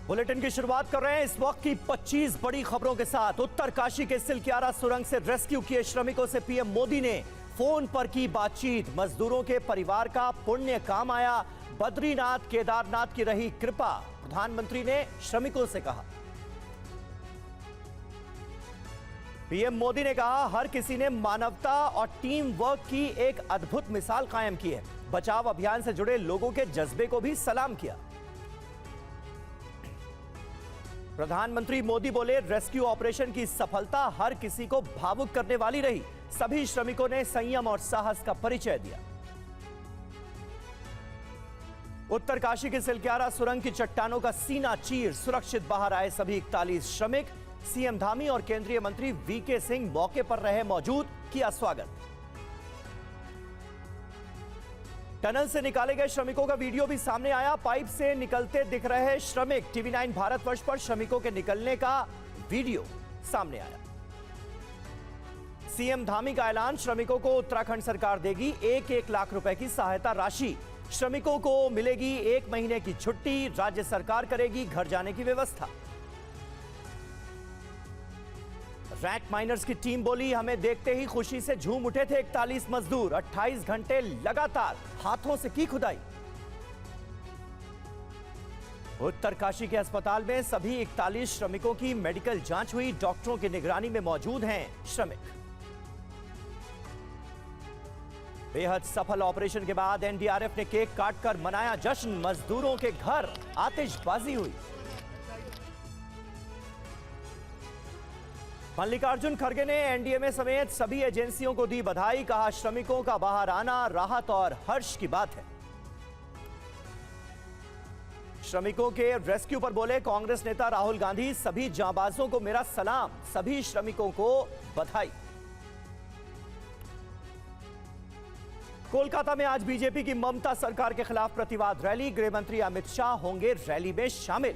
Bulletin की शुरुआत कर रहे हैं इस वक्त की 25 बड़ी खबरों के साथ। उत्तरकाशी के सिलक्यारा सुरंग से रेस्क्यू किए श्रमिकों से पीएम मोदी ने फोन पर की बातचीत। मजदूरों के परिवार का पुण्य काम आया, बद्रीनाथ केदारनाथ की रही कृपा, प्रधानमंत्री ने श्रमिकों से कहा। पीएम मोदी ने कहा, हर किसी ने मानवता और टीम वर्क की एक अद्भुत मिसाल कायम की है। बचाव अभियान से जुड़े लोगों के जज्बे को भी सलाम किया। प्रधानमंत्री मोदी बोले, रेस्क्यू ऑपरेशन की सफलता हर किसी को भावुक करने वाली रही। सभी श्रमिकों ने संयम और साहस का परिचय दिया। उत्तरकाशी के सिलक्यारा सुरंग की चट्टानों का सीना चीर सुरक्षित बाहर आए सभी 41 श्रमिक। सीएम धामी और केंद्रीय मंत्री वीके सिंह मौके पर रहे मौजूद, किया स्वागत। टनल से निकाले गए श्रमिकों का वीडियो भी सामने आया। पाइप से निकलते दिख रहे श्रमिक। टीवी9 भारतवर्ष पर श्रमिकों के निकलने का वीडियो सामने आया। सीएम धामी का ऐलान, श्रमिकों को उत्तराखंड सरकार देगी 1-1 लाख रुपए की सहायता राशि। श्रमिकों को मिलेगी 1 महीने की छुट्टी। राज्य सरकार करेगी घर जाने की व्यवस्था। रैक माइनर्स की टीम बोली, हमें देखते ही खुशी से झूम उठे थे 41 मजदूर। 28 घंटे लगातार हाथों से की खुदाई। उत्तरकाशी के अस्पताल में सभी 41 श्रमिकों की मेडिकल जांच हुई। डॉक्टरों की निगरानी में मौजूद हैं श्रमिक। बेहद सफल ऑपरेशन के बाद एनडीआरएफ ने केक काटकर मनाया जश्न। मजदूरों के घर आतिशबाजी हुई। मल्लिकार्जुन खड़गे ने एनडीएमए समेत सभी एजेंसियों को दी बधाई। कहा, श्रमिकों का बाहर आना राहत और हर्ष की बात है। श्रमिकों के रेस्क्यू पर बोले कांग्रेस नेता राहुल गांधी, सभी जांबाजों को मेरा सलाम, सभी श्रमिकों को बधाई। कोलकाता में आज बीजेपी की ममता सरकार के खिलाफ प्रतिवाद रैली। गृह मंत्री अमित शाह होंगे रैली में शामिल।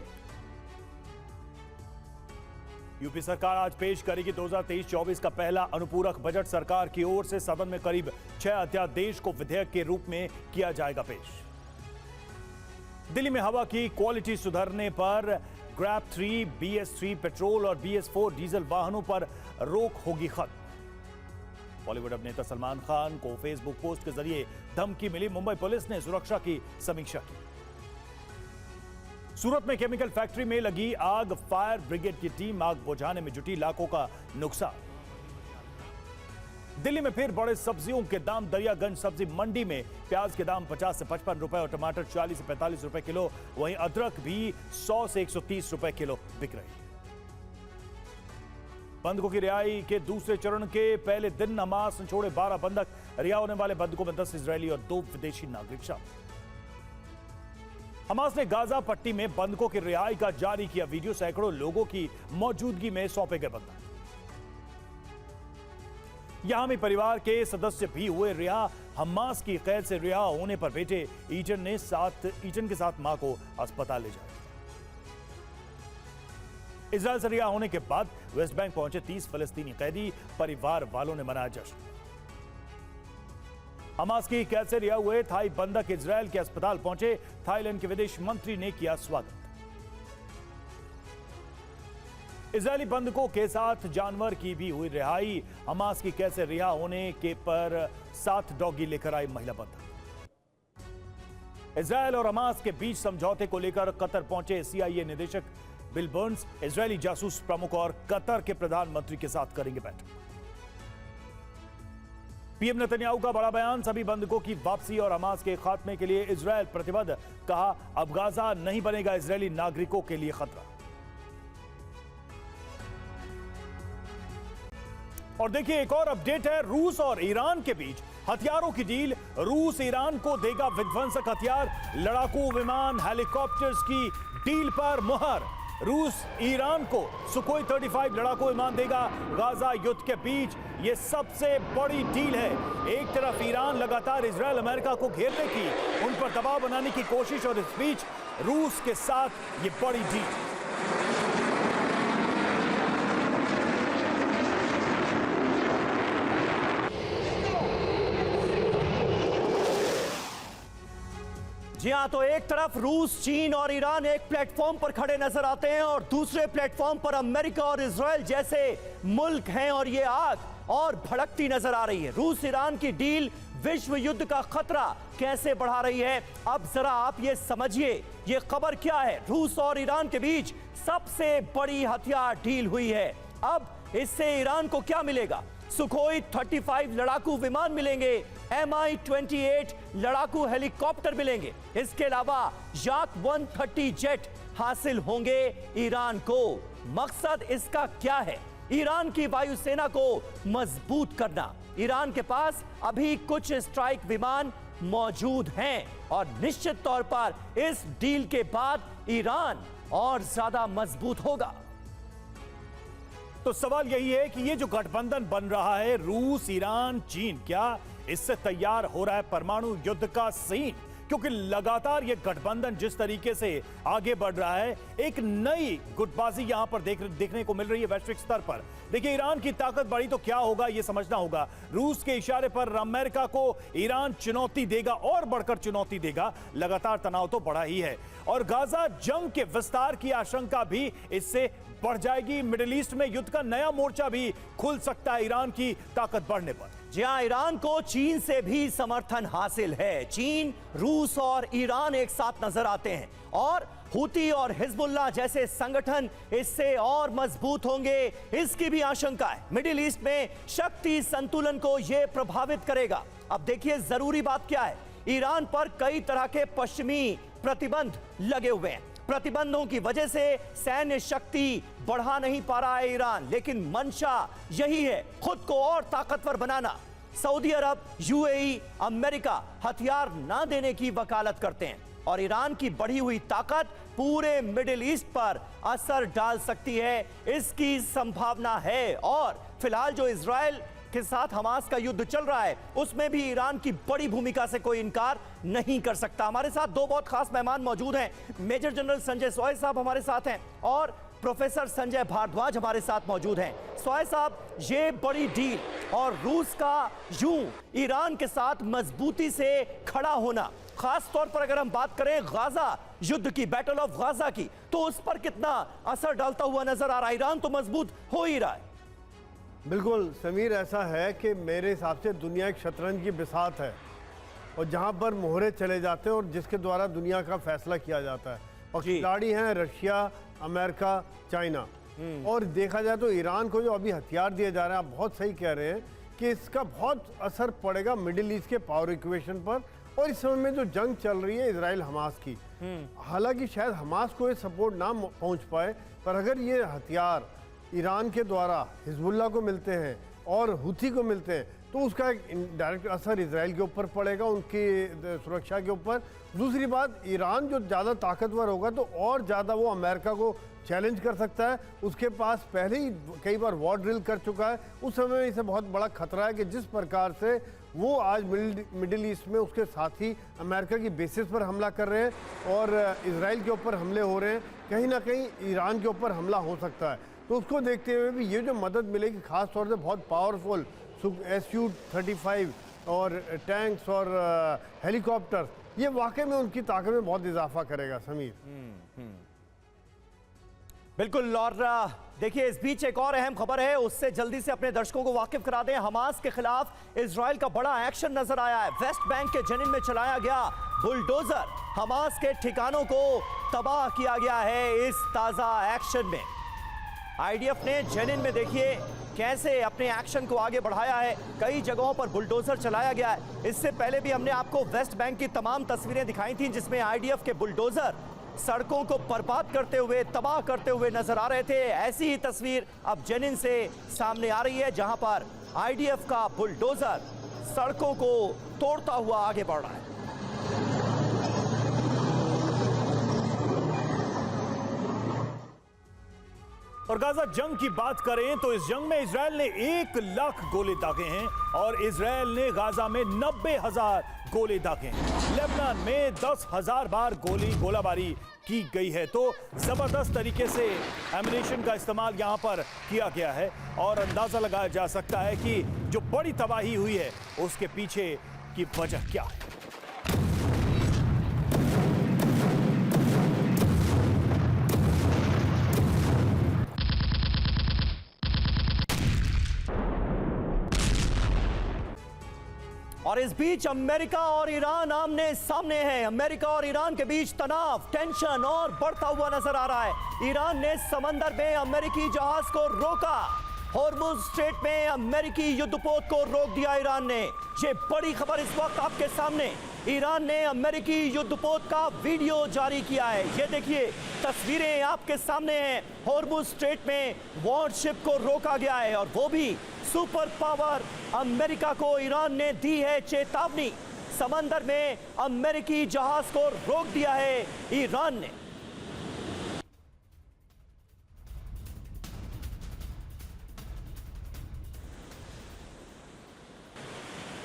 यूपी सरकार आज पेश करेगी 2023-24 का पहला अनुपूरक बजट। सरकार की ओर से सदन में करीब 6 अध्यादेश को विधेयक के रूप में किया जाएगा पेश। दिल्ली में हवा की क्वालिटी सुधरने पर ग्रैप 3, BS3 पेट्रोल और BS4 डीजल वाहनों पर रोक होगी खत्म। बॉलीवुड अभिनेता सलमान खान को फेसबुक पोस्ट के जरिए धमकी मिली। मुंबई पुलिस ने सुरक्षा की समीक्षा की। सूरत में केमिकल फैक्ट्री में लगी आग, फायर ब्रिगेड की टीम आग बुझाने में जुटी, लाखों का नुकसान। दिल्ली में फिर बढ़े सब्जियों के दाम। दरियागंज सब्जी मंडी में प्याज के दाम 50 से 55 रुपए और टमाटर 40 से 45 रुपए किलो। वहीं अदरक भी 100 से 130 रुपए किलो बिक रही। बंधकों की रिहाई के दूसरे चरण के पहले दिन हमास ने छोड़े 12 बंधक। रिहा होने वाले बंधकों में 10 इजरायली और 2 विदेशी नागरिक शामिल। हमास ने गाजा पट्टी में बंधकों की रिहाई का जारी किया वीडियो। सैकड़ों लोगों की मौजूदगी में सौंपे गए बंधक। यहां भी परिवार के सदस्य भी हुए रिहा। हमास की कैद से रिहा होने पर बेटे ईटन के साथ मां को अस्पताल ले जाया। इजरायल से रिहा होने के बाद वेस्ट बैंक पहुंचे 30 फलस्तीनी कैदी। परिवार वालों ने मनाया जश्न। हमास की कैद से रिहा हुए थाई बंधक इजरायल के अस्पताल पहुंचे। थाईलैंड के विदेश मंत्री ने किया स्वागत। इजरायली बंधकों के साथ जानवर की भी हुई रिहाई। हमास की कैद से रिहा होने के पर 7 डॉगी लेकर आई महिला बंधक। इजरायल और हमास के बीच समझौते को लेकर कतर पहुंचे CIA निदेशक बिल बर्न्स। इजरायली जासूस प्रमुख और कतर के प्रधानमंत्री के साथ करेंगे बैठक। पीएम नेतन्याहू का बड़ा बयान, सभी बंधकों की वापसी और हमास के खात्मे के लिए इजरायल प्रतिबद्ध। कहा, अब गाजा नहीं बनेगा इजरायली नागरिकों के लिए खतरा। और देखिए एक और अपडेट है, रूस और ईरान के बीच हथियारों की डील। रूस ईरान को देगा विध्वंसक हथियार, लड़ाकू विमान, हेलीकॉप्टर्स की डील पर मुहर। रूस ईरान को सुखोई 35 लड़ाकू विमान देगा। गाजा युद्ध के बीच यह सबसे बड़ी डील है। एक तरफ ईरान लगातार इजरायल अमेरिका को घेरने की, उन पर दबाव बनाने की कोशिश, और इस बीच रूस के साथ यह बड़ी डील। जी हां, तो एक तरफ रूस, चीन और ईरान एक प्लेटफॉर्म पर खड़े नजर आते हैं और दूसरे प्लेटफॉर्म पर अमेरिका और इजराइल जैसे मुल्क हैं और ये आग और भड़कती नजर आ रही है। रूस ईरान की डील विश्व युद्ध का खतरा कैसे बढ़ा रही है, अब जरा आप ये समझिए ये खबर क्या है। रूस और ईरान के बीच सबसे बड़ी हथियार डील हुई है। अब इससे ईरान को क्या मिलेगा? सुखोई 35 लड़ाकू विमान मिलेंगे, Mi-28 लड़ाकू हेलीकॉप्टर मिलेंगे, इसके अलावा याक 130 जेट हासिल होंगे ईरान को। मकसद इसका क्या है? ईरान की वायुसेना को मजबूत करना। ईरान के पास अभी कुछ स्ट्राइक विमान मौजूद हैं और निश्चित तौर पर इस डील के बाद ईरान और ज्यादा मजबूत होगा। तो सवाल यही है कि ये जो गठबंधन बन रहा है रूस, ईरान, चीन, क्या इससे तैयार हो रहा है परमाणु युद्ध का सीन? क्योंकि लगातार ये गठबंधन जिस तरीके से आगे बढ़ रहा है, एक नई गुटबाजी यहां पर देखने को मिल रही है वैश्विक स्तर पर। देखिए, ईरान की ताकत बढ़ी तो क्या होगा ये समझना होगा। रूस के इशारे पर अमेरिका को ईरान चुनौती देगा और बढ़कर चुनौती देगा। लगातार तनाव तो बढ़ा ही है और गाजा जंग के विस्तार की आशंका भी इससे बढ़ जाएगी। मिडिल ईस्ट में युद्ध का नया मोर्चा भी खुल सकता है ईरान की ताकत बढ़ने पर। जी हां, ईरान को चीन से भी समर्थन हासिल है। चीन, रूस और ईरान एक साथ नजर आते हैं और हुती और हिजबुल्लाह जैसे संगठन इससे और मजबूत होंगे, इसकी भी आशंका है। मिडिल ईस्ट में शक्ति संतुलन को यह प्रभावित करेगा। अब देखिए, जरूरी बात क्या है, ईरान पर कई तरह के पश्चिमी प्रतिबंध लगे हुए हैं। प्रतिबंधों की वजह से सैन्य शक्ति बढ़ा नहीं पा रहा है ईरान, लेकिन मंशा यही है, खुद को और ताकतवर बनाना। सऊदी अरब, यूएई, अमेरिका हथियार ना देने की वकालत करते हैं और ईरान की बढ़ी हुई ताकत पूरे मिडिल ईस्ट पर असर डाल सकती है, इसकी संभावना है। और फिलहाल जो इजराइल के साथ हमास का युद्ध चल रहा है, उसमें भी ईरान की बड़ी भूमिका से कोई इनकार नहीं कर सकता। हमारे साथ दो बहुत खास मेहमान मौजूद हैं। मेजर जनरल संजय सॉय साहब हमारे साथ हैं और प्रोफेसर संजय भारद्वाज हमारे साथ मौजूद हैं। सॉय साहब, ये बड़ी डील और रूस का यूं ईरान के साथ मजबूती से खड़ा होना, खास तौर पर अगर हम बात करें गाजा युद्ध की, बैटल ऑफ गाजा की, तो उस पर कितना असर डालता हुआ नजर आ रहा है? ईरान तो मजबूत हो ही रहा है। बिल्कुल समीर, ऐसा है कि मेरे हिसाब से दुनिया एक शतरंज की बिसात है और जहां पर मोहरे चले जाते हैं और जिसके द्वारा दुनिया का फैसला किया जाता है, और खिलाड़ी हैं रशिया, अमेरिका, चाइना। और देखा जाए तो ईरान को जो अभी हथियार दिए जा रहे हैं, आप बहुत सही कह रहे हैं कि इसका बहुत असर पड़ेगा मिडिल ईस्ट के पावर इक्वेशन पर। और इस समय में जो जंग चल रही है इजराइल हमास की, हालांकि शायद हमास को ये सपोर्ट ना पहुंच पाए, पर अगर ये हथियार ईरान के द्वारा हिजबुल्लाह को मिलते हैं और हुथी को मिलते हैं, तो उसका एक डायरेक्ट असर इजराइल के ऊपर पड़ेगा, उनकी सुरक्षा के ऊपर। दूसरी बात, ईरान जो ज़्यादा ताकतवर होगा तो और ज़्यादा वो अमेरिका को चैलेंज कर सकता है। उसके पास पहले ही कई बार वॉर ड्रिल कर चुका है। उस समय में इसे बहुत बड़ा खतरा है कि जिस प्रकार से वो आज मिडिल ईस्ट में उसके साथी अमेरिका की बेसिस पर हमला कर रहे हैं और इजराइल के ऊपर हमले हो रहे हैं, कहीं ना कहीं ईरान के ऊपर हमला हो सकता है। तो उसको देखते हुए भी ये जो मदद मिलेगी, खास तौर से बहुत पावरफुल Su-35 और टैंक्स और हेलीकॉप्टर, ये वाकई में उनकी ताकत में बहुत इजाफा करेगा समीर। बिल्कुल। और देखिए, इस बीच एक और अहम खबर है, उससे जल्दी से अपने दर्शकों को वाकिफ करा दें। हमास के खिलाफ इजराइल का बड़ा एक्शन नजर आया है। वेस्ट बैंक के जेनिन में चलाया गया बुलडोजर, हमास के ठिकानों को तबाह किया गया है इस ताजा एक्शन में। आईडीएफ ने जेनिन में देखिए कैसे अपने एक्शन को आगे बढ़ाया है, कई जगहों पर बुलडोजर चलाया गया है। इससे पहले भी हमने आपको वेस्ट बैंक की तमाम तस्वीरें दिखाई थी जिसमें आईडीएफ के बुलडोजर सड़कों को बर्बाद करते हुए, तबाह करते हुए नजर आ रहे थे। ऐसी ही तस्वीर अब जेनिन से सामने आ रही है जहां पर आईडीएफ का बुलडोजर सड़कों को तोड़ता हुआ आगे बढ़ रहा है। और गाजा जंग की बात करें तो इस जंग में इजराइल ने 1 लाख गोले दागे हैं और इजराइल ने गाजा में 90,000 गोले दागे हैं। लेबनान में 10,000 बार गोलाबारी की गई है। तो जबरदस्त तरीके से एम्यूनिशन का इस्तेमाल यहां पर किया गया है और अंदाजा लगाया जा सकता है कि जो बड़ी तबाही हुई है उसके पीछे की वजह क्या है। और इस बीच अमेरिका और ईरान आमने सामने हैं। अमेरिका और ईरान के बीच तनाव, टेंशन और बढ़ता हुआ नजर आ रहा है। ईरान ने समंदर में अमेरिकी जहाज को रोका। हॉर्मुज़ स्ट्रेट में अमेरिकी युद्धपोत को रोक दिया ईरान ने। ये बड़ी खबर इस वक्त आपके सामने। ईरान ने अमेरिकी युद्धपोत का वीडियो जारी किया है। ये देखिए, तस्वीरें आपके सामने हैं। हॉर्मुज़ स्ट्रेट में वॉरशिप को रोका गया है और वो भी सुपर पावर अमेरिका को ईरान ने दी है चेतावनी। समंदर में अमेरिकी जहाज को रोक दिया है ईरान ने।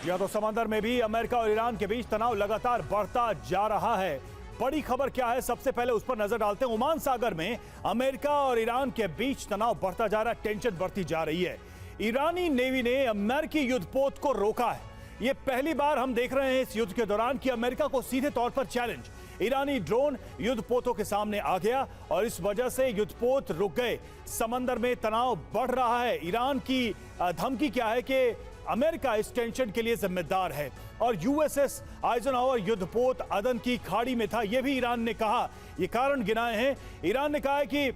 या तो समंदर में भी अमेरिका और ईरान के बीच तनाव लगातार बढ़ता जा रहा है। बड़ी खबर क्या है, सबसे पहले उस पर नजर डालते हैं। ओमान सागर में अमेरिका और ईरान के बीच तनाव बढ़ता जा रहा है, टेंशन बढ़ती जा रही है। ईरानी नेवी ने अमेरिकी युद्धपोत को रोका है। यह पहली बार हम देख रहे हैं इस युद्ध के दौरान कि अमेरिका को सीधे तौर पर चैलेंज। ईरानी ड्रोन युद्धपोतों के सामने आ गया और इस वजह से युद्धपोत रुक गए। समंदर में तनाव बढ़ रहा है। ईरान की धमकी क्या है कि अमेरिका इस टेंशन के लिए जिम्मेदार है और यूएसएस आइजनहावर युद्धपोत अदन की खाड़ी में था, यह भी ईरान ने कहा। ये कारण गिनाए हैं। ईरान ने कहा है कि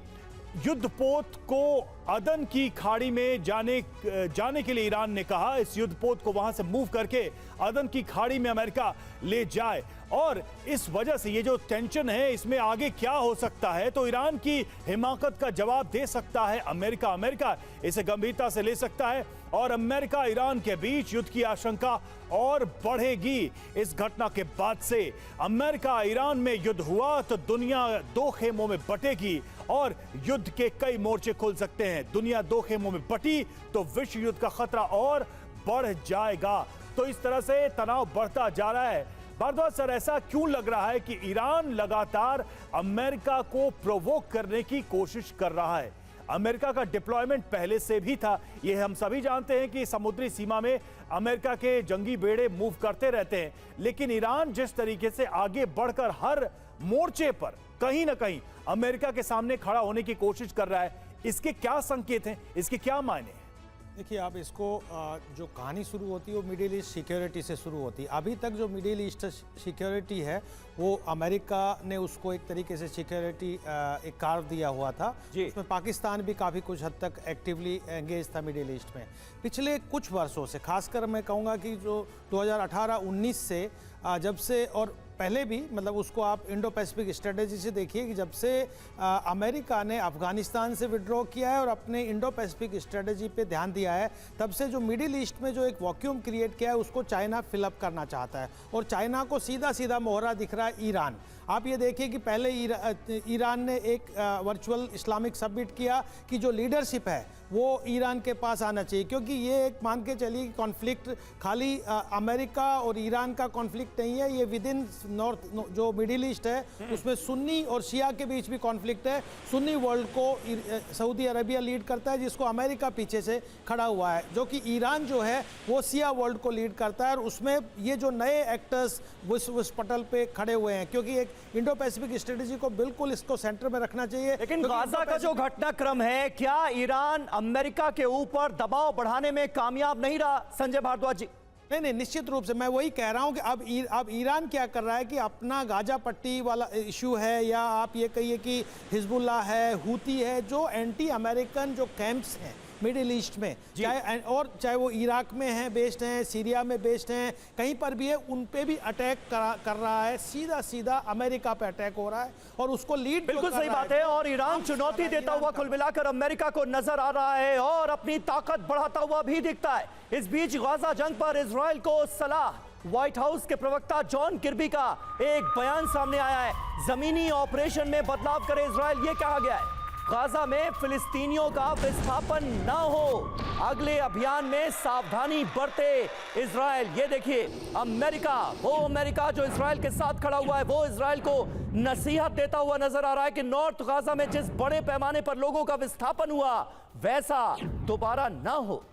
युद्धपोत को अदन की खाड़ी में जाने के लिए ईरान ने कहा इस युद्धपोत को वहां से मूव करके अदन की खाड़ी में अमेरिका ले जाए और इस वजह से ये जो टेंशन है इसमें आगे क्या हो सकता है, तो ईरान की हिमाकत का जवाब दे सकता है अमेरिका। अमेरिका इसे गंभीरता से ले सकता है और अमेरिका ईरान के बीच युद्ध की आशंका और बढ़ेगी। इस घटना के बाद से अमेरिका ईरान में युद्ध हुआ तो दुनिया दो खेमों में बटेगी और युद्ध के कई मोर्चे खुल सकते हैं। दुनिया दो खेमों में बटी तो विश्व युद्ध का खतरा और बढ़ जाएगा। तो इस तरह से तनाव बढ़ता जा रहा है। भारद्वाज सर, ऐसा क्यों लग रहा है कि ईरान लगातार अमेरिका को प्रोवोक करने की कोशिश कर रहा है? अमेरिका का डिप्लॉयमेंट पहले से भी था, ये हम सभी जानते हैं कि समुद्री सीमा में अमेरिका के जंगी बेड़े मूव करते रहते हैं, लेकिन ईरान जिस तरीके से आगे बढ़कर हर मोर्चे पर कहीं ना कहीं अमेरिका के सामने खड़ा होने की कोशिश कर रहा है, इसके क्या संकेत हैं, इसके क्या मायने हैं? देखिए, आप इसको जो कहानी शुरू होती है वो मिडिल ईस्ट सिक्योरिटी से शुरू होती है। अभी तक जो मिडिल ईस्ट सिक्योरिटी है वो अमेरिका ने उसको एक तरीके से सिक्योरिटी एक कार्व दिया हुआ था। उसमें पाकिस्तान भी काफ़ी कुछ हद तक एक्टिवली एंगेज था मिडिल ईस्ट में। पिछले कुछ वर्षों से, खासकर मैं कहूँगा कि जो 2018-19 से जब से और पहले भी, मतलब उसको आप इंडो पैसिफिक स्ट्रेटेजी से देखिए कि जब से अमेरिका ने अफगानिस्तान से विड्रॉ किया है और अपने इंडो पैसिफिक स्ट्रेटेजी पे ध्यान दिया है, तब से जो मिडिल ईस्ट में जो एक वैक्यूम क्रिएट किया है उसको चाइना फिलअप करना चाहता है और चाइना को सीधा सीधा मोहरा दिख रहा है ईरान। आप ये देखिए कि पहले ईरान ने एक वर्चुअल इस्लामिक समिट किया कि जो लीडरशिप है वो ईरान के पास आना चाहिए, क्योंकि ये एक मान के चलिए कि कॉन्फ्लिक्ट खाली अमेरिका और ईरान का कॉन्फ्लिक्ट नहीं है, ये विद इन नॉर्थ जो मिडिल ईस्ट है उसमें सुन्नी और शिया के बीच भी कॉन्फ्लिक्ट है। सुन्नी वर्ल्ड को सऊदी अरबिया लीड करता है, जिसको अमेरिका पीछे से खड़ा हुआ है, जो कि ईरान जो है वो शिया वर्ल्ड को लीड करता है और उसमें ये जो नए एक्टर्स उस पटल पे खड़े हुए हैं, क्योंकि एक इंडो पैसिफिक स्ट्रेटेजी को बिल्कुल इसको सेंटर में रखना चाहिए। लेकिन गाजा का जो घटनाक्रम है, क्या ईरान अमेरिका के ऊपर दबाव बढ़ाने में कामयाब नहीं रहा? संजय भारद्वाज जी। नहीं, निश्चित रूप से मैं वही कह रहा हूं कि अब ईरान क्या कर रहा है कि अपना गाजा पट्टी वाला इशू है, या आप ये कहिए कि हिजबुल्लाह है, हूती है, जो एंटी अमेरिकन जो कैंप्स हैं मिडिल ईस्ट में, चाहे वो इराक में हैं बेस्ड हैं, सीरिया में बेस्ड हैं, कहीं पर भी है, उन पे भी अटैक कर रहा है। सीधा अमेरिका पे अटैक हो रहा है और उसको लीड बिल्कुल सही बात है। और ईरान चुनौती देता हुआ कुल मिलाकर अमेरिका को नजर आ रहा है और अपनी ताकत बढ़ाता हुआ भी दिखता है। इस बीच गाजा जंग पर इजराइल को सलाह। व्हाइट हाउस के प्रवक्ता जॉन किर्बी का एक बयान सामने आया है। जमीनी ऑपरेशन में बदलाव करे इजराइल, ये कहा गया है। गाजा में फिलिस्तीनियों का विस्थापन न हो, अगले अभियान में सावधानी बरते इजराइल। ये देखिए, अमेरिका जो इजराइल के साथ खड़ा हुआ है, वो इजराइल को नसीहत देता हुआ नजर आ रहा है कि नॉर्थ गाजा में जिस बड़े पैमाने पर लोगों का विस्थापन हुआ वैसा दोबारा ना हो।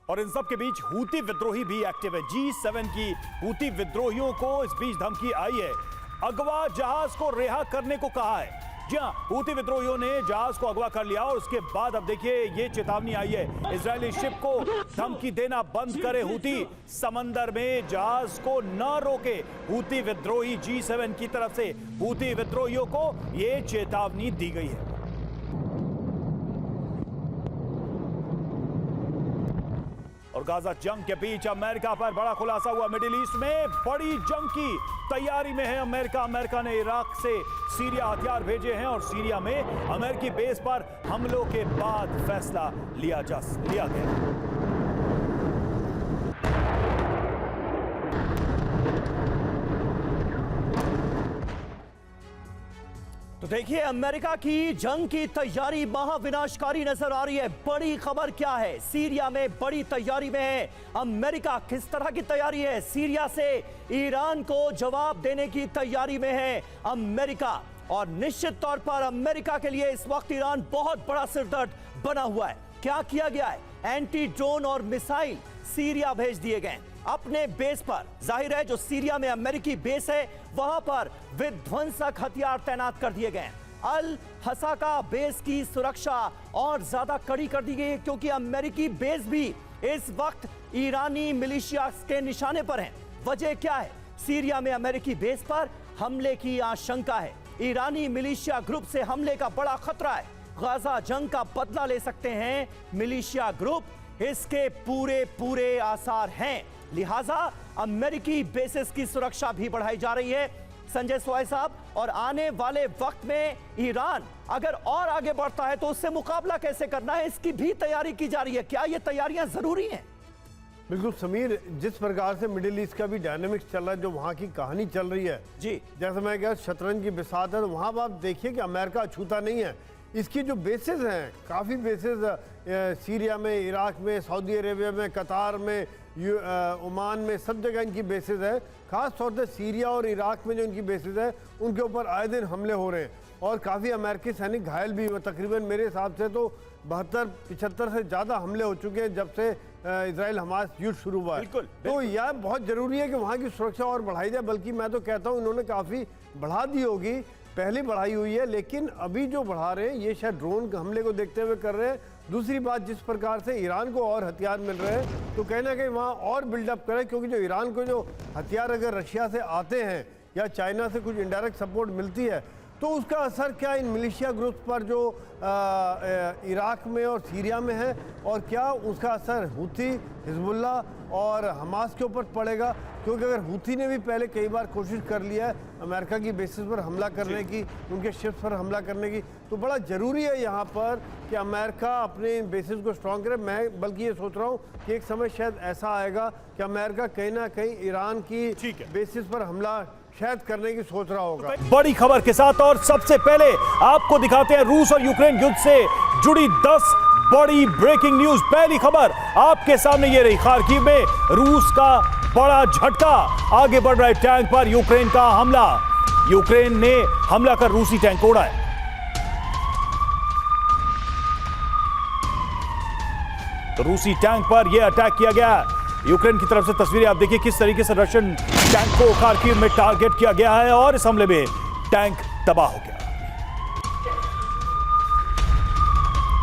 और इन सब के बीच हूती विद्रोही भी एक्टिव है। G7 की हूती विद्रोहियों को इस बीच धमकी आई है। अगवा जहाज को रिहा करने को कहा है। जी हां, हूती विद्रोहियों ने जहाज को अगवा कर लिया और उसके बाद अब देखिए ये चेतावनी आई है, इजरायली शिप को धमकी देना बंद करे हूती, समंदर में जहाज को न रोके। हूती विद्रोही G7 की तरफ से हूती विद्रोहियों को ये चेतावनी दी गई है। और गाजा जंग के बीच अमेरिका पर बड़ा खुलासा हुआ। मिडिल ईस्ट में बड़ी जंग की तैयारी में है अमेरिका। अमेरिका ने इराक से सीरिया हथियार भेजे हैं और सीरिया में अमेरिकी बेस पर हमलों के बाद फैसला लिया गया। तो देखिए, अमेरिका की जंग की तैयारी महाविनाशकारी नजर आ रही है। बड़ी खबर क्या है? सीरिया में बड़ी तैयारी में है अमेरिका। किस तरह की तैयारी है? सीरिया से ईरान को जवाब देने की तैयारी में है अमेरिका। और निश्चित तौर पर अमेरिका के लिए इस वक्त ईरान बहुत बड़ा सिरदर्द बना हुआ है। क्या किया गया है? एंटी ड्रोन और मिसाइल सीरिया भेज दिए गए अपने बेस पर। जाहिर है जो सीरिया में अमेरिकी बेस है वहां पर विध्वंसक हथियार तैनात कर दिए गए। अल हसाका बेस की सुरक्षा और ज्यादा कड़ी कर दी गई है क्योंकि अमेरिकी बेस भी इस वक्त ईरानी मिलिशिया के निशाने पर हैं। वजह क्या है? सीरिया में अमेरिकी बेस पर हमले की आशंका है। ईरानी मिलिशिया ग्रुप से हमले का बड़ा खतरा है। गाजा जंग का बदला ले सकते हैं मिलिशिया ग्रुप, इसके पूरे आसार हैं। लिहाजा अमेरिकी बेसिस की सुरक्षा भी बढ़ाई जा रही है संजय सोय साहब। और आने वाले वक्त में ईरान अगर और आगे बढ़ता है तो उससे मुकाबला कैसे करना है, इसकी भी तैयारी की जा रही है। क्या ये तैयारियां जरूरी हैं? बिल्कुल समीर, जिस प्रकार से मिडिल ईस्ट का भी डायनामिक्स चल रहा है, जो वहाँ की कहानी चल रही है जी, जैसे मैं कहा शतरंज की बिसात है, तो वहाँ आप देखिए कि अमेरिका अछूता नहीं है। इसकी जो बेसिस हैं, काफ़ी बेसिस सीरिया में, इराक में, सऊदी अरेबिया में, कतार में, ओमान में, सब जगह इनकी बेसिस है। ख़ास तौर से सीरिया और इराक में जो इनकी बेसिस है उनके ऊपर आए दिन हमले हो रहे हैं और काफ़ी अमेरिकी सैनिक घायल भी हुए। तकरीबन मेरे हिसाब से तो 72-75 से ज़्यादा हमले हो चुके हैं जब से इजराइल हमास युद्ध शुरू हुआ है। तो यह बहुत ज़रूरी है कि वहाँ की सुरक्षा और बढ़ाई जाए। बल्कि मैं तो कहता हूँ इन्होंने काफ़ी बढ़ा दी होगी, पहले बढ़ाई हुई है, लेकिन अभी जो बढ़ा रहे हैं ये शायद ड्रोन हमले को देखते हुए कर रहे हैं। दूसरी बात, जिस प्रकार से ईरान को और हथियार मिल रहे हैं तो कहीं ना कहीं वहाँ और बिल्डअप करें, क्योंकि जो ईरान को जो हथियार अगर रशिया से आते हैं या चाइना से कुछ इनडायरेक्ट सपोर्ट मिलती है तो उसका असर क्या इन मिलिशिया ग्रुप्स पर जो इराक में और सीरिया में है, और क्या उसका असर हूती, हिजबुल्ला और हमास के ऊपर पड़ेगा। क्योंकि अगर हूती ने भी पहले कई बार कोशिश कर लिया है अमेरिका की बेसिस पर हमला करने की, उनके शिप्स पर हमला करने की, तो बड़ा ज़रूरी है यहाँ पर कि अमेरिका अपने इन बेसिस को स्ट्रॉन्ग करे। मैं बल्कि ये सोच रहा हूँ कि एक समय शायद ऐसा आएगा कि अमेरिका कहीं ना कहीं ईरान की बेसिस पर हमला शायद करने की सोच रहा होगा। बड़ी खबर के साथ और सबसे पहले आपको दिखाते हैं रूस और यूक्रेन युद्ध से जुड़ी 10 बड़ी ब्रेकिंग न्यूज। पहली खबर आपके सामने ये रही, खार्किव में रूस का बड़ा झटका, आगे बढ़ रहा है टैंक पर यूक्रेन का हमला। यूक्रेन ने हमला कर रूसी टैंक उड़ा है। तो रूसी टैंक पर यह अटैक किया गया यूक्रेन की तरफ से। तस्वीरें आप देखिए किस तरीके से रशियन टैंक को खार्किव में टारगेट किया गया है और इस हमले में टैंक तबाह हो गया।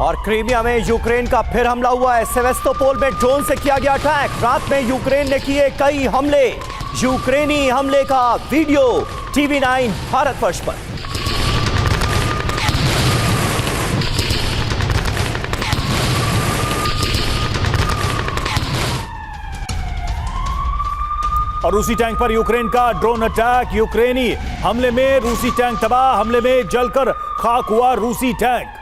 और क्रीमिया में यूक्रेन का फिर हमला हुआ है। सेवेस्तोपोल में ड्रोन से किया गया अटैक। रात में यूक्रेन ने किए कई हमले। यूक्रेनी हमले का वीडियो TV9 भारतवर्ष पर। और रूसी टैंक पर यूक्रेन का ड्रोन अटैक। यूक्रेनी हमले में रूसी टैंक तबाह, हमले में जलकर खाक हुआ रूसी टैंक।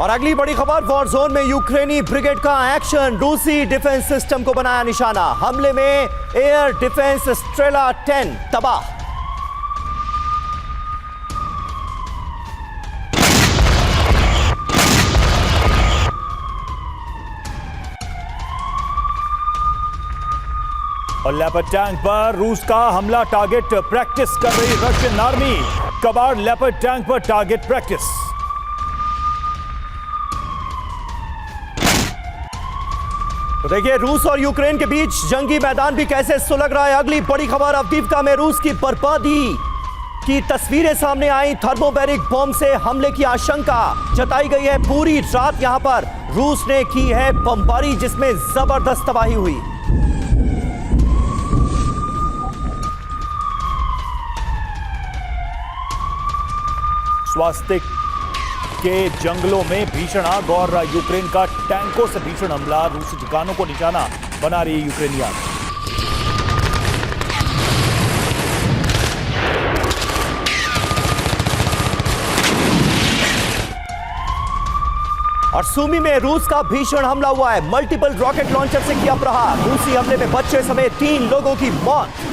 और अगली बड़ी खबर, वॉर जोन में यूक्रेनी ब्रिगेड का एक्शन। रूसी डिफेंस सिस्टम को बनाया निशाना। हमले में एयर डिफेंस स्ट्रेला 10 तबाह। और लेपर्ड टैंक पर रूस का हमला, टारगेट प्रैक्टिस कर रही रशियन आर्मी। कबाड़ लेपर्ड टैंक पर टारगेट प्रैक्टिस। देखिए रूस और यूक्रेन के बीच जंगी मैदान भी कैसे सुलग रहा है। अगली बड़ी खबर, अवदीव्का में रूस की बर्बादी की तस्वीरें सामने आई। थर्मोबैरिक बम से हमले की आशंका जताई गई है। पूरी रात यहां पर रूस ने की है बमबारी, जिसमें जबरदस्त तबाही हुई। स्वास्तिक के जंगलों में भीषण आग और यूक्रेन का टैंकों से भीषण हमला। रूसी ठिकानों को निशाना बना रही है यूक्रेनी आर्मी। और सूमी में रूस का भीषण हमला हुआ है। मल्टीपल रॉकेट लॉन्चर से किया प्रहार। रूसी हमले में बच्चे समेत 3 लोगों की मौत।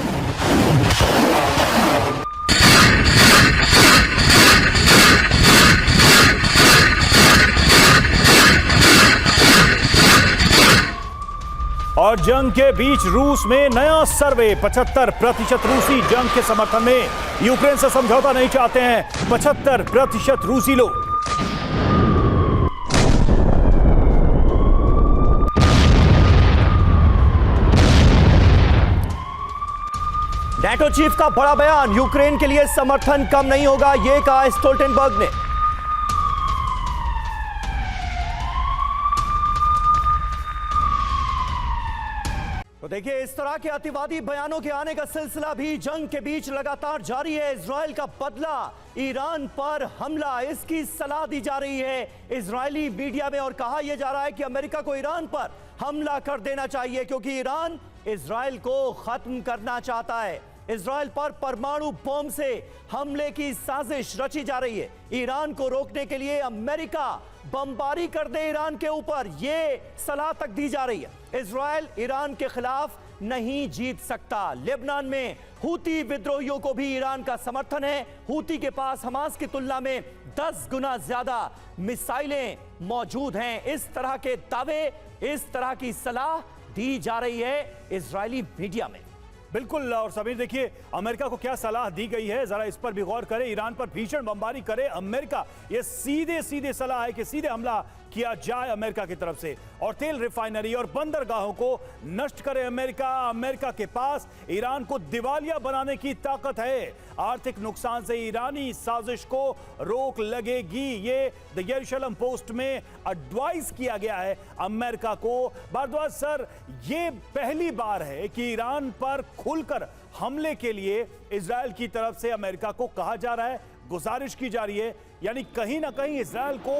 और जंग के बीच रूस में नया सर्वे, 75% रूसी जंग के समर्थन में। यूक्रेन से समझौता नहीं चाहते हैं 75% रूसी लोग। नेटो चीफ का बड़ा बयान, यूक्रेन के लिए समर्थन कम नहीं होगा, यह कहा स्टोल्टेनबर्ग ने। तो देखिए इस तरह के अतिवादी बयानों के आने का सिलसिला भी जंग के बीच लगातार जारी है। इजराइल का बदला, ईरान पर हमला, इसकी सलाह दी जा रही है इजरायली मीडिया में। और कहा यह जा रहा है कि अमेरिका को ईरान पर हमला कर देना चाहिए, क्योंकि ईरान इजराइल को खत्म करना चाहता है। इजराइल पर परमाणु बम से हमले की साजिश रची जा रही है। ईरान को रोकने के लिए अमेरिका बमबारी कर दे ईरान के ऊपर, यह सलाह तक दी जा रही है। इजराइल ईरान के खिलाफ नहीं जीत सकता। लेबनान में हूती विद्रोहियों को भी ईरान का समर्थन है। हूती के पास हमास की तुलना में 10 गुना ज्यादा मिसाइलें मौजूद हैं। इस तरह के दावे, इस तरह की सलाह दी जा रही है इजरायली मीडिया में। बिल्कुल। और समीर देखिए अमेरिका को क्या सलाह दी गई है, जरा इस पर भी गौर करें। ईरान पर भीषण बमबारी करे अमेरिका, यह सीधे सीधे सलाह है कि सीधे हमला किया जाए अमेरिका की तरफ से। और तेल रिफाइनरी और बंदरगाहों को नष्ट करे अमेरिका। अमेरिका के पास ईरान को दिवालिया बनाने की ताकत है। आर्थिक नुकसान से ईरानी साजिश को रोक लगेगी, ये द यरूशलेम पोस्ट में एडवाइस किया गया है अमेरिका को। भारद्वाज सर, ये पहली बार है कि ईरान पर खुलकर हमले के लिए इजराइल की तरफ से अमेरिका को कहा जा रहा है, गुजारिश की जा रही है। यानी कहीं ना कहीं इजराइल को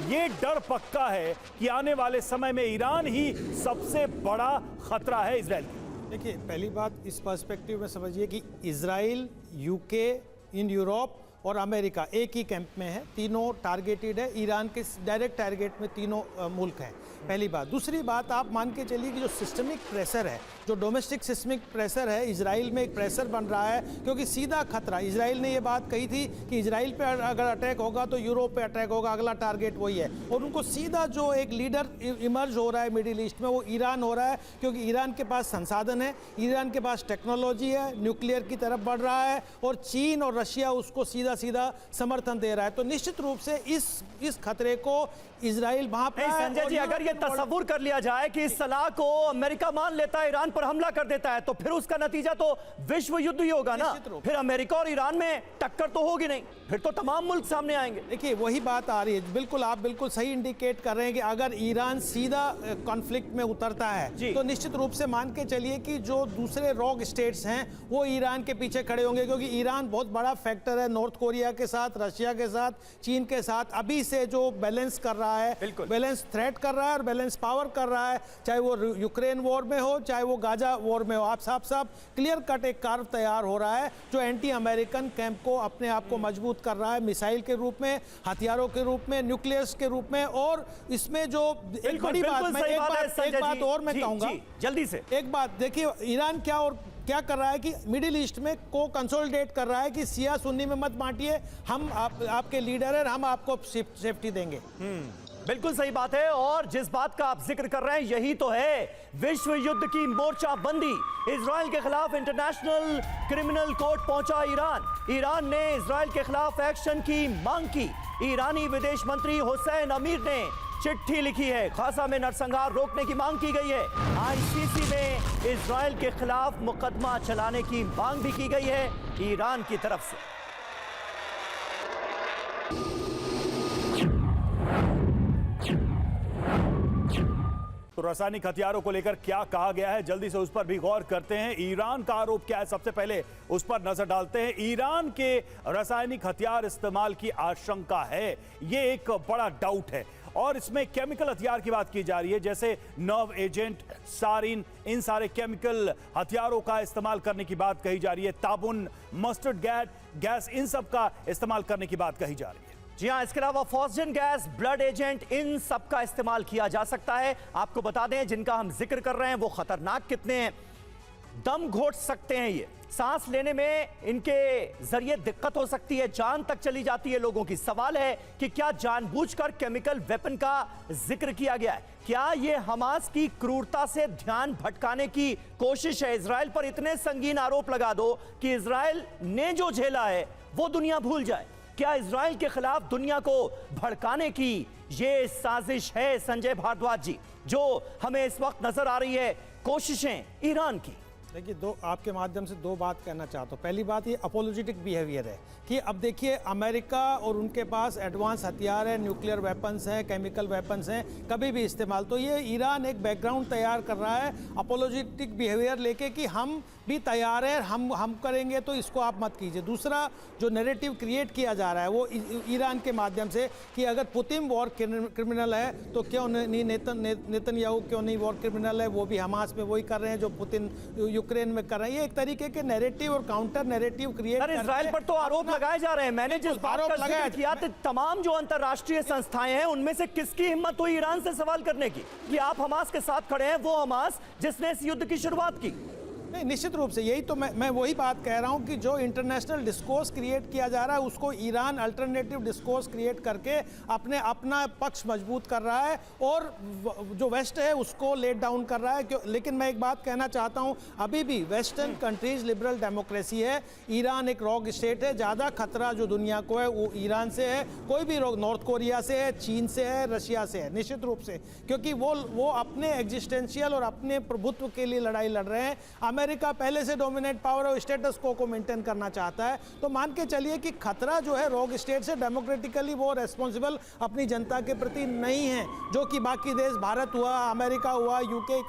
यह डर पक्का है कि आने वाले समय में ईरान ही सबसे बड़ा खतरा है इजराइल। देखिए पहली बात इस पर्सपेक्टिव में समझिए कि इजराइल, यूके, इन यूरोप और अमेरिका एक ही कैंप में है। तीनों टारगेटेड है। ईरान के डायरेक्ट टारगेट में तीनों मुल्क हैं। पहली बात। दूसरी बात, आप मान के चलिए कि जो सिस्टमिक प्रेशर है, जो डोमेस्टिक सिस्टमिक प्रेशर है, इजराइल में एक प्रेशर बन रहा है, क्योंकि सीधा खतरा। इजराइल ने ये बात कही थी कि इजराइल पे अगर अटैक होगा तो यूरोप पे अटैक होगा, अगला टारगेट वही है। और उनको सीधा जो एक लीडर इमर्ज हो रहा है मिडिल ईस्ट में, वो ईरान हो रहा है, क्योंकि ईरान के पास संसाधन है, ईरान के पास टेक्नोलॉजी है, न्यूक्लियर की तरफ बढ़ रहा है, और चीन और रशिया उसको सीधा सीधा समर्थन दे रहा है। तो निश्चित रूप से इस खतरे को इजराइल वहां पर। संजय जी, अगर ये तस्वुर कर लिया जाए कि इस सलाह को अमेरिका मान लेता है, ईरान पर हमला कर देता है, तो फिर उसका नतीजा तो विश्व युद्ध ही होगा ना। फिर अमेरिका और ईरान में टक्कर तो होगी नहीं, फिर तो तमाम मुल्क सामने आएंगे। देखिए वही बात आ रही है। बिल्कुल, आप बिल्कुल सही इंडिकेट कर रहे हैं कि अगर ईरान सीधा कॉन्फ्लिक्ट में उतरता है तो निश्चित रूप से मान के चलिए कि जो दूसरे रॉक स्टेट्स हैं वो ईरान के पीछे खड़े होंगे, क्योंकि ईरान बहुत बड़ा फैक्टर है नॉर्थ कोरिया के साथ, रशिया के साथ, चीन के साथ। अभी से जो बैलेंस कर रहा है, बैलेंस थ्रेट कर रहा है और बैलेंस पावर कर रहा है, चाहे वो यूक्रेन वॉर में हो, चाहे वो गाजा वॉर में हो। आप साफ क्लियर कट एक कार्व तैयार हो रहा है जो एंटी अमेरिकन कैंप को अपने आप को मजबूत कर रहा है, मिसाइल के रूप में, हथियारों के रूप में, न्यूक्लियस के रूप में। और इसमें जो एक बड़ी बात, मैं एक बात और मैं कहूंगा जल्दी से, एक बात देखिए, ईरान क्या कर रहा है कि मिडिल ईस्ट में को कंसोलिडेट कर रहा है कि शिया सुन्नी में मत बांटिए, हम आपके लीडर हैं, हम आपको सेफ्टी देंगे। बिल्कुल सही बात है। और जिस बात का आप जिक्र कर रहे हैं यही तो है विश्व युद्ध की मोर्चाबंदी। इजराइल के खिलाफ इंटरनेशनल क्रिमिनल कोर्ट पहुंचा ईरान ने इजराइल के खिलाफ एक्शन की मांग की। ईरानी विदेश मंत्री हुसैन अमीर ने चिट्ठी लिखी है। गाजा में नरसंहार रोकने की मांग की गई है। आईसीसी में इजराइल के खिलाफ मुकदमा चलाने की मांग भी की गई है ईरान की तरफ से। तो रासायनिक हथियारों को लेकर क्या कहा गया है, जल्दी से उस पर भी गौर करते हैं। ईरान का आरोप क्या है, सबसे पहले उस पर नजर डालते हैं। ईरान के रासायनिक हथियार इस्तेमाल की आशंका है, ये एक बड़ा डाउट है और इसमें केमिकल हथियार की बात की जा रही है, जैसे नर्व एजेंट, सारिन, इन सारे केमिकल हथियारों का इस्तेमाल करने की बात कही जा रही है। ताबुन, मस्टर्ड गैस, इन सब का इस्तेमाल करने की बात कही जा रही है। जी हां, इसके अलावा फॉस्जन गैस, ब्लड एजेंट, इन सब का इस्तेमाल किया जा सकता है। आपको बता दें जिनका हम जिक्र कर रहे हैं वो खतरनाक कितने हैं। दम घोट सकते हैं, ये सांस लेने में इनके जरिए दिक्कत हो सकती है, जान तक चली जाती है लोगों की। सवाल है कि क्या जानबूझकर केमिकल वेपन का जिक्र किया गया है? क्या ये हमास की क्रूरता से ध्यान भटकाने की कोशिश है? इजराइल पर इतने संगीन आरोप लगा दो कि इजराइल ने जो झेला है वो दुनिया भूल जाए। क्या इजराइल के खिलाफ दुनिया को भड़काने की ये साजिश है संजय भारद्वाज जी, जो हमें इस वक्त नजर आ रही है कोशिशें ईरान की? देखिए, दो आपके माध्यम से दो बात कहना चाहता हूँ। पहली बात ये अपोलोजेटिक बिहेवियर है कि अब देखिए अमेरिका और उनके पास एडवांस हथियार है, न्यूक्लियर वेपन्स हैं, केमिकल वेपन्स हैं, कभी भी इस्तेमाल। तो ये ईरान एक बैकग्राउंड तैयार कर रहा है अपोलोजेटिक बिहेवियर लेके कि हम भी तैयार है, हम करेंगे तो इसको आप मत कीजिए। दूसरा जो नैरेटिव क्रिएट किया जा रहा है वो ईरान के माध्यम से कि अगर पुतिन वॉर क्रिमिनल है तो क्यों नहीं नेतन्याहू क्यों नहीं वॉर क्रिमिनल है, वो भी हमास में वही कर रहे हैं जो पुतिन यूक्रेन में कर रहे हैं। ये एक तरीके के नैरेटिव और काउंटर नैरेटिव क्रिएट कर इजराइल पर तो आरोप लगाए जा रहे हैं। मैंने जिस बात का जिक्र किया तो तमाम जो अंतर्राष्ट्रीय संस्थाएं हैं उनमें से किसकी हिम्मत हुई ईरान से सवाल करने की कि आप हमास के साथ खड़े हैं, वो हमास जिसने इस युद्ध की शुरुआत की? नहीं, निश्चित रूप से यही तो मैं वही बात कह रहा हूं कि जो इंटरनेशनल डिस्कोर्स क्रिएट किया जा रहा है उसको ईरान अल्टरनेटिव डिस्कोर्स क्रिएट करके अपना पक्ष मजबूत कर रहा है और जो वेस्ट है उसको लेट डाउन कर रहा है। लेकिन मैं एक बात कहना चाहता हूं, अभी भी वेस्टर्न कंट्रीज लिबरल डेमोक्रेसी है, ईरान एक रॉक स्टेट है। ज़्यादा खतरा जो दुनिया को है वो ईरान से है, कोई भी नॉर्थ कोरिया से है, चीन से है, रशिया से है, निश्चित रूप से, क्योंकि वो अपने एग्जिस्टेंशियल और अपने प्रभुत्व के लिए लड़ाई लड़ रहे हैं। अमेरिका पहले से डोमिनेट पावर और स्टेटस को मेंटेन करना चाहता है। तो मान के चलिए कि खतरा जो है रॉक स्टेट से, डेमोक्रेटिकली वो रेस्पॉन्सिबल अपनी जनता के प्रति नहीं है, जो कि बाकी देश, भारत हुआ, अमेरिका हुआ, यूके,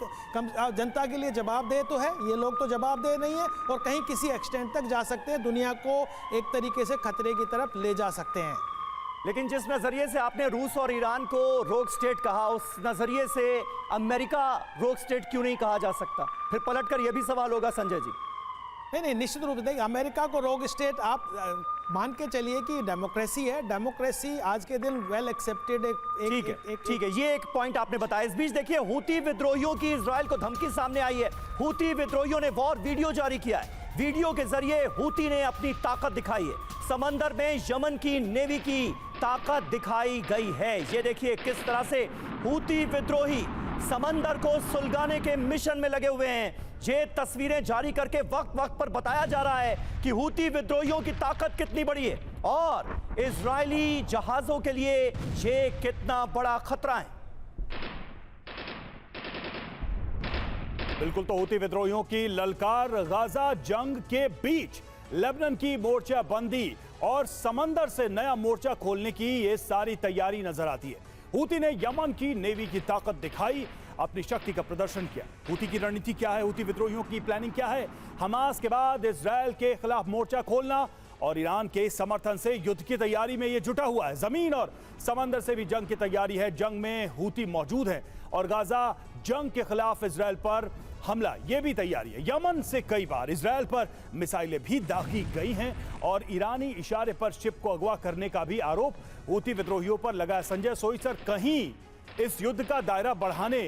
जनता के लिए जवाबदेह तो है। ये लोग तो जवाबदेह नहीं है और कहीं किसी एक्सटेंट तक जा सकते हैं, दुनिया को एक तरीके से खतरे की तरफ ले जा सकते हैं। लेकिन जिस नजरिए से आपने रूस और ईरान को रोक स्टेट कहा, उस नजरिए से अमेरिका रोक स्टेट क्यों नहीं कहा जा सकता? फिर पलटकर यह भी सवाल होगा संजय जी। नहीं, निश्चित रूप से देखिए, अमेरिका को रोग स्टेट आप मान के चलिए कि डेमोक्रेसी है, डेमोक्रेसी आज के दिन वेल एक्सेप्टेड ठीक है, ये एक पॉइंट आपने बताया। इस बीच देखिए, हूती विद्रोहियों की इजराइल को धमकी सामने आई है। हूती विद्रोहियों ने वॉर वीडियो जारी किया है। वीडियो के जरिए हूती ने अपनी ताकत दिखाई है। समंदर में यमन की नेवी की ताकत दिखाई गई है। ये देखिए किस तरह से हूती विद्रोही समंदर को सुलगाने के मिशन में लगे हुए हैं। ये तस्वीरें जारी करके वक्त वक्त पर बताया जा रहा है कि हूती विद्रोहियों की ताकत कितनी बड़ी है और इजरायली जहाजों के लिए ये कितना बड़ा खतरा है। बिल्कुल, तो हूती विद्रोहियों की ललकार, गाजा जंग के बीच लेबनान की मोर्चाबंदी और समंदर से नया मोर्चा खोलने की ये सारी तैयारी नजर आती है। हूती ने यमन की नेवी की ताकत दिखाई, अपनी शक्ति का प्रदर्शन किया। हूती की रणनीति क्या है, हूती विद्रोहियों की प्लानिंग क्या है? हमास के बाद इजराइल के खिलाफ मोर्चा खोलना और ईरान के समर्थन से युद्ध की तैयारी में ये जुटा हुआ है। जमीन और समंदर से भी जंग की तैयारी है। जंग में हूती मौजूद है और गाजा जंग के खिलाफ इजराइल पर हमला, ये भी तैयारी है। यमन से कई बार इजराइल पर मिसाइलें भी दागी गई हैं और ईरानी इशारे पर शिप को अगवा करने का भी आरोप हूती विद्रोहियों पर लगा है। संजय सोई सर, कहीं इस युद्ध का दायरा बढ़ाने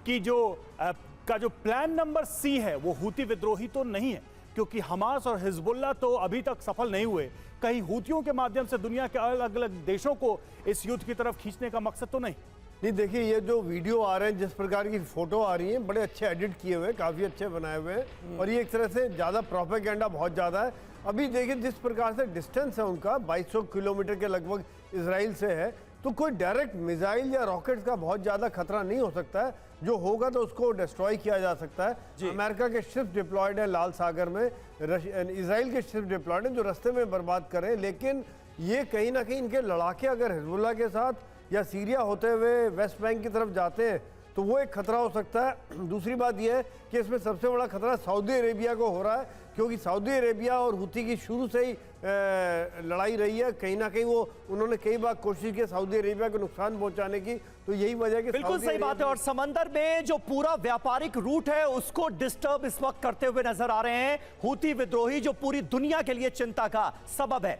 की जो प्लान नंबर सी है वो हूती विद्रोही तो नहीं है, क्योंकि हमास और हिजबुल्लाह तो अभी तक सफल नहीं हुए। कहीं हूतियों के माध्यम से दुनिया के अलग अलग देशों को इस युद्ध की तरफ खींचने का मकसद तो नहीं? नहीं, देखिए, ये जो वीडियो आ रहे हैं, जिस प्रकार की फोटो आ रही हैं, बड़े अच्छे एडिट किए हुए हैं, काफ़ी अच्छे बनाए हुए हैं और ये एक तरह से ज़्यादा प्रोपेगेंडा बहुत ज़्यादा है। अभी देखिए जिस प्रकार से डिस्टेंस है उनका 2200 किलोमीटर के लगभग इजराइल से है, तो कोई डायरेक्ट मिसाइल या रॉकेट्स का बहुत ज़्यादा खतरा नहीं हो सकता है। जो होगा तो उसको डिस्ट्रॉय किया जा सकता है। अमेरिका के शिप्स डिप्लॉयड है लाल सागर में, इसराइल के शिप्स डिप्लॉयड हैं जो रास्ते में बर्बाद करें, लेकिन ये कहीं ना कहीं इनके लड़ाके अगर हिजबुल्लाह के साथ या सीरिया होते हुए वेस्ट बैंक की तरफ जाते हैं तो वो एक खतरा हो सकता है। दूसरी बात यह है कि इसमें सबसे बड़ा खतरा सऊदी अरेबिया को हो रहा है, क्योंकि सऊदी अरेबिया और हुती की शुरू से ही लड़ाई रही है। कहीं ना कहीं वो उन्होंने कई बार कोशिश की सऊदी अरेबिया को नुकसान पहुंचाने की, तो यही वजह है कि बिल्कुल सही बात है। और समंदर में जो पूरा व्यापारिक रूट है उसको डिस्टर्ब इस वक्त करते हुए नजर आ रहे हैं हुती विद्रोही, जो पूरी दुनिया के लिए चिंता का सबब है।